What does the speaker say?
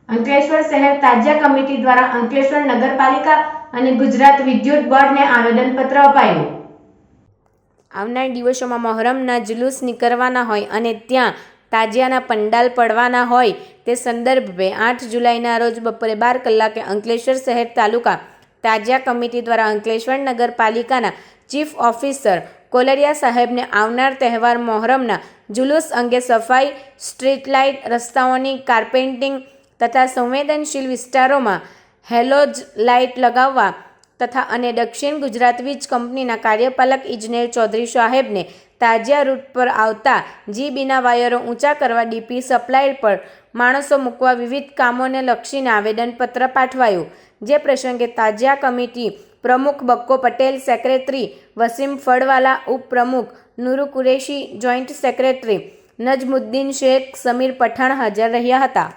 અંકલેશ્વર શહેર તાજિયા કમિટી દ્વારા અંકલેશ્વર નગરપાલિકા અને ગુજરાત વિદ્યુત બોર્ડને આવેદનપત્ર અપાયું। આવનાર દિવસોમાં મહોરમના જુલુસ નીકળવાના હોય અને ત્યાં તાજિયાના પંડાલ પડવાના હોય તે સંદર્ભે 8 જુલાઈના રોજ બપોરે 12 કલાકે અંકલેશ્વર શહેર તાલુકા તાજિયા કમિટી દ્વારા અંકલેશ્વર નગરપાલિકાના ચીફ ઓફિસર કોલરિયા સાહેબને આવનાર તહેવાર મહોરમના જુલુસ અંગે સફાઈ, સ્ટ્રીટ લાઇટ, રસ્તાઓની કાર્પેન્ટિંગ તથા સંવેદનશીલ વિસ્તારોમાં હેલોજ લાઇટ લગાવવા તથા અને દક્ષિણ ગુજરાત વીજ કંપનીના કાર્યપાલક ઇજનેર ચૌધરી સાહેબને તાજિયા રૂટ પર આવતા જીબીના વાયરો ઊંચા કરવા, ડીપી સપ્લાય પર માણસો મૂકવા વિવિધ કામોને લક્ષીને આવેદનપત્ર પાઠવાયું। જે પ્રસંગે તાજિયા કમિટી પ્રમુખ બક્કો પટેલ, સેક્રેટરી વસીમ ફળવાલા, ઉપપ્રમુખ નૂરુ કુરેશી, જોઈન્ટ સેક્રેટરી નજમુદ્દીન શેખ, સમીર પઠાણ હાજર રહ્યા હતા।